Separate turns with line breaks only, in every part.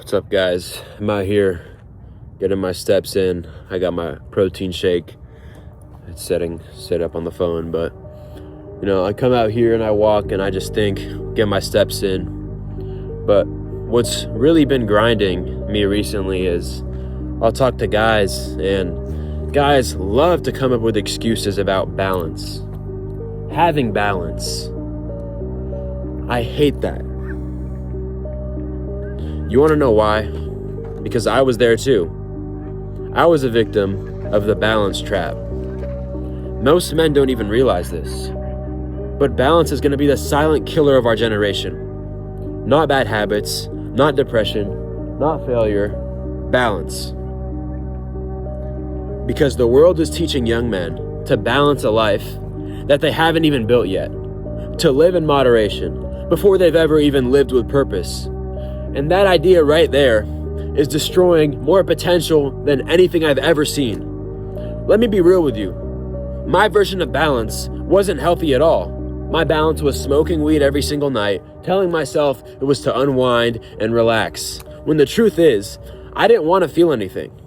What's up, guys? I'm out here getting my steps in. I got my protein shake. It's set up on the phone, but I come out here and I walk and I just think, get my steps in. But what's really been grinding me recently is I'll talk to guys, and guys love to come up with excuses about balance. Having balance. I hate that. You want to know why? Because I was there too. I was a victim of the balance trap. Most men don't even realize this. But balance is going to be the silent killer of our generation. Not bad habits, not depression, not failure, balance. Because the world is teaching young men to balance a life that they haven't even built yet, to live in moderation before they've ever even lived with purpose. And that idea right there is destroying more potential than anything I've ever seen. Let me be real with you. My version of balance wasn't healthy at all. My balance was smoking weed every single night, telling myself it was to unwind and relax, when the truth is, I didn't want to feel anything.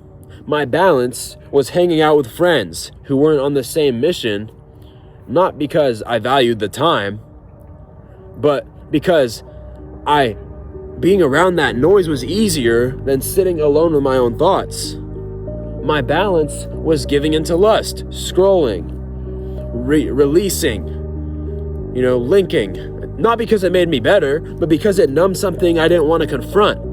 My balance was hanging out with friends who weren't on the same mission, not because I valued the time, but because being around that noise was easier than sitting alone with my own thoughts. My balance was giving into lust, scrolling, releasing, linking. Not because it made me better, but because it numbed something I didn't want to confront.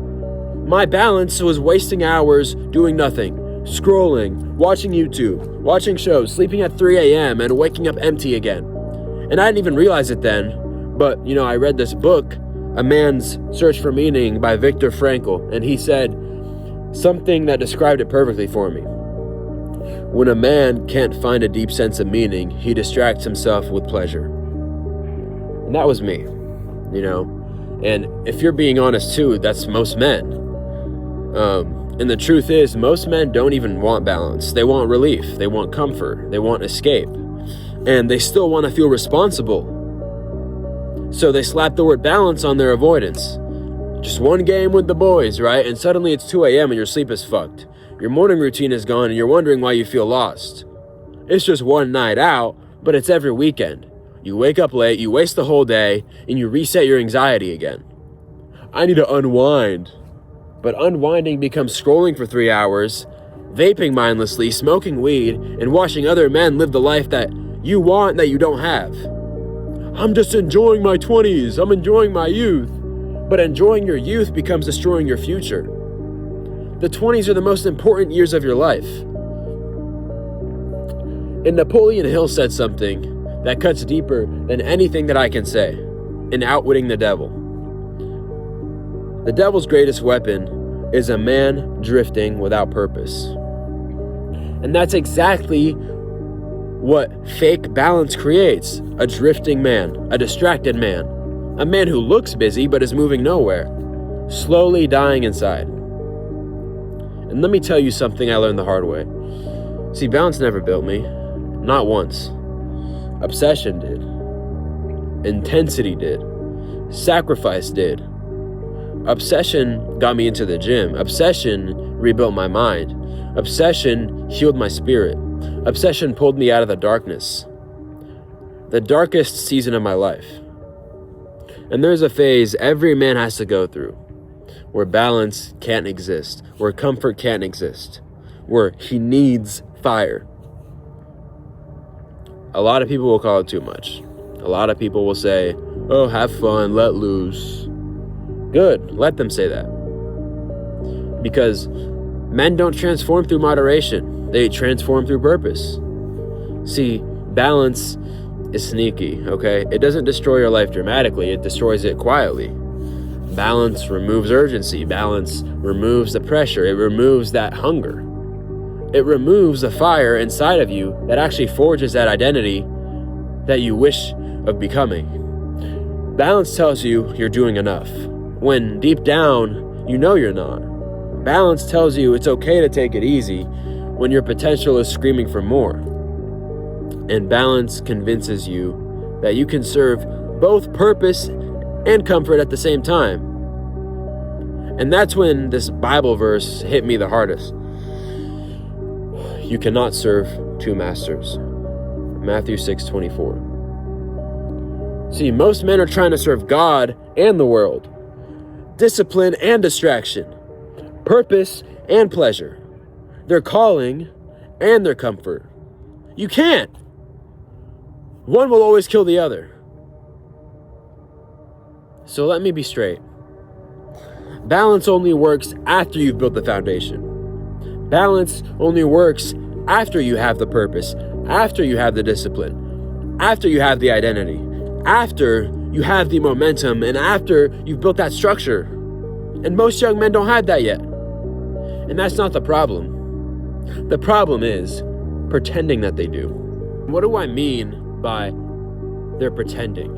My balance was wasting hours doing nothing, scrolling, watching YouTube, watching shows, sleeping at 3 a.m. and waking up empty again. And I didn't even realize it then, but I read this book, A Man's Search for Meaning by Viktor Frankl, and he said something that described it perfectly for me. When a man can't find a deep sense of meaning, he distracts himself with pleasure. And that was me, and if you're being honest too, that's most men. And the truth is, most men don't even want balance. They want relief, they want comfort, they want escape, and they still want to feel responsible. So they slap the word balance on their avoidance. Just one game with the boys, right? And suddenly it's 2 a.m. and your sleep is fucked. Your morning routine is gone and you're wondering why you feel lost. It's just one night out, but it's every weekend. You wake up late, you waste the whole day, and you reset your anxiety again. I need to unwind. But unwinding becomes scrolling for 3 hours, vaping mindlessly, smoking weed, and watching other men live the life that you want that you don't have. I'm just enjoying my 20s. I'm enjoying my youth. But enjoying your youth becomes destroying your future. The 20s are the most important years of your life. And Napoleon Hill said something that cuts deeper than anything that I can say in Outwitting the Devil. The devil's greatest weapon is a man drifting without purpose. And that's exactly what fake balance creates. A drifting man, a distracted man, a man who looks busy but is moving nowhere, slowly dying inside. And let me tell you something I learned the hard way. See, balance never built me, not once. Obsession did. Intensity did. Sacrifice did. Obsession got me into the gym. Obsession rebuilt my mind. Obsession healed my spirit. Obsession pulled me out of the darkness. The darkest season of my life. And there's a phase every man has to go through where balance can't exist, where comfort can't exist, where he needs fire. A lot of people will call it too much. A lot of people will say, oh, have fun, let loose. Good, let them say that. Because men don't transform through moderation. They transform through purpose. See, balance is sneaky, okay? It doesn't destroy your life dramatically. It destroys it quietly. Balance removes urgency. Balance removes the pressure. It removes that hunger. It removes the fire inside of you that actually forges that identity that you wish of becoming. Balance tells you you're doing enough, when deep down, you know you're not. Balance tells you it's okay to take it easy when your potential is screaming for more. And balance convinces you that you can serve both purpose and comfort at the same time. And that's when this Bible verse hit me the hardest. You cannot serve two masters. Matthew 6:24. See, most men are trying to serve God and the world, discipline and distraction, purpose and pleasure, their calling and their comfort. You can't. One will always kill the other. So let me be straight. Balance only works after you've built the foundation. Balance only works after you have the purpose, after you have the discipline, after you have the identity, after you have the momentum, and after you've built that structure. And most young men don't have that yet. And that's not the problem. The problem is pretending that they do. What do I mean by they're pretending?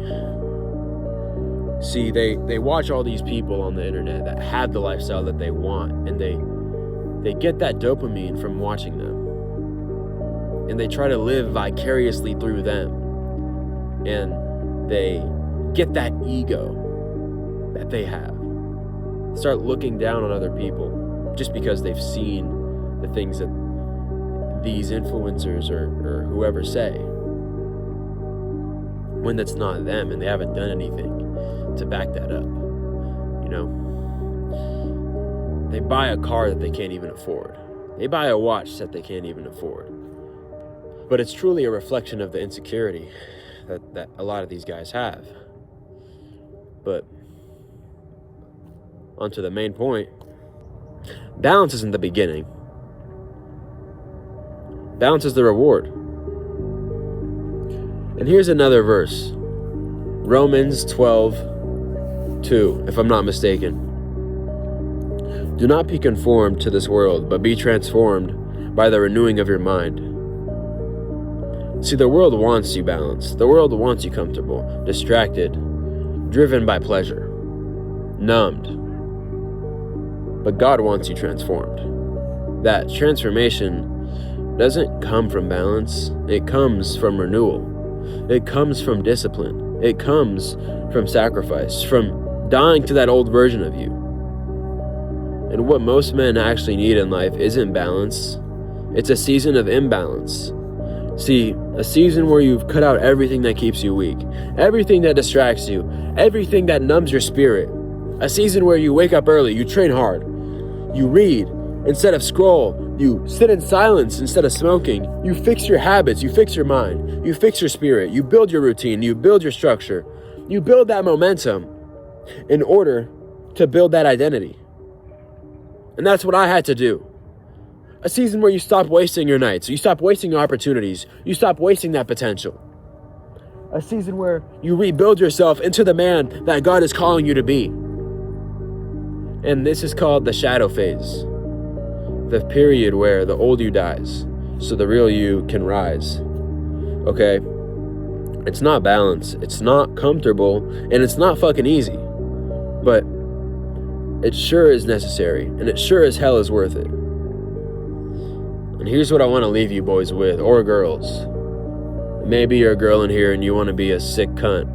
See, they watch all these people on the internet that have the lifestyle that they want, and they get that dopamine from watching them. And they try to live vicariously through them. And they get that ego that they have. Start looking down on other people just because they've seen the things that these influencers or whoever say, when that's not them and they haven't done anything to back that up. You know, they buy a car that they can't even afford. They buy a watch that they can't even afford. But it's truly a reflection of the insecurity that a lot of these guys have. But onto the main point, balance isn't the beginning. Balance is the reward. And here's another verse. Romans 12:2, if I'm not mistaken. Do not be conformed to this world, but be transformed by the renewing of your mind. See, the world wants you balanced. The world wants you comfortable, distracted, driven by pleasure, numbed. But God wants you transformed. That transformation doesn't come from balance. It comes from renewal. It comes from discipline. It comes from sacrifice, from dying to that old version of you. And what most men actually need in life isn't balance. It's a season of imbalance. See, a season where you've cut out everything that keeps you weak, everything that distracts you, everything that numbs your spirit. A season where you wake up early, you train hard, you read instead of scroll, you sit in silence instead of smoking, you fix your habits, you fix your mind, you fix your spirit, you build your routine, you build your structure, you build that momentum in order to build that identity. And that's what I had to do. A season where you stop wasting your nights, you stop wasting your opportunities, you stop wasting that potential. A season where you rebuild yourself into the man that God is calling you to be. And this is called the shadow phase. The period where the old you dies, so the real you can rise. Okay? It's not balanced, it's not comfortable, and it's not fucking easy. But it sure is necessary, and it sure as hell is worth it. And here's what I want to leave you boys with, or girls. Maybe you're a girl in here and you want to be a sick cunt.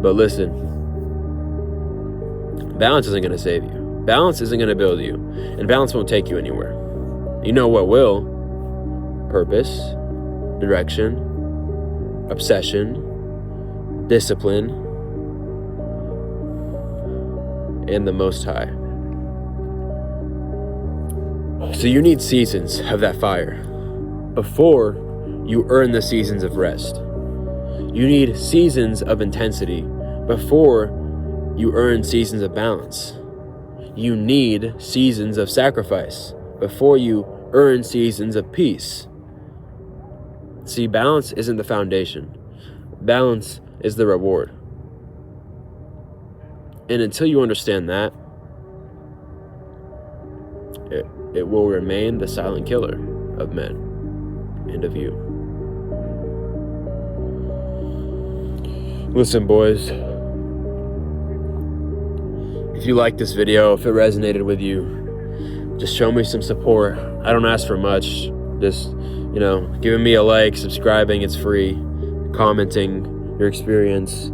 But listen, balance isn't going to save you. Balance isn't going to build you. And balance won't take you anywhere. You know what will? Purpose, direction, obsession, discipline, and the Most High. So you need seasons of that fire before you earn the seasons of rest. You need seasons of intensity before you earn seasons of balance. You need seasons of sacrifice before you earn seasons of peace. See, balance isn't the foundation. Balance is the reward. And until you understand that, it will remain the silent killer of men and of you. Listen, boys. If you like this video, if it resonated with you, just show me some support. I don't ask for much. Just, giving me a like, subscribing, it's free. Commenting your experience.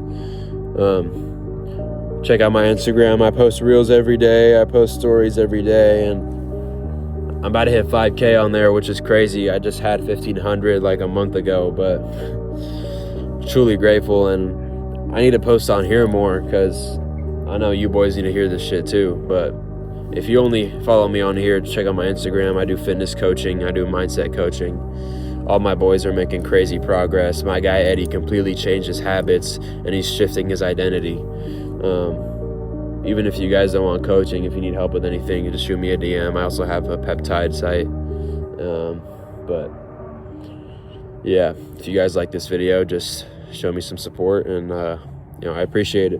check out my Instagram. I post reels every day. I post stories every day, and I'm about to hit 5K on there, which is crazy. I just had 1,500 like a month ago, but truly grateful. And I need to post on here more because I know you boys need to hear this shit too. But if you only follow me on here, check out my Instagram. I do fitness coaching. I do mindset coaching. All my boys are making crazy progress. My guy Eddie completely changed his habits and he's shifting his identity. Even if you guys don't want coaching, if you need help with anything, you just shoot me a DM. I also have a peptide site. But yeah, if you guys like this video, just show me some support, and I appreciate it.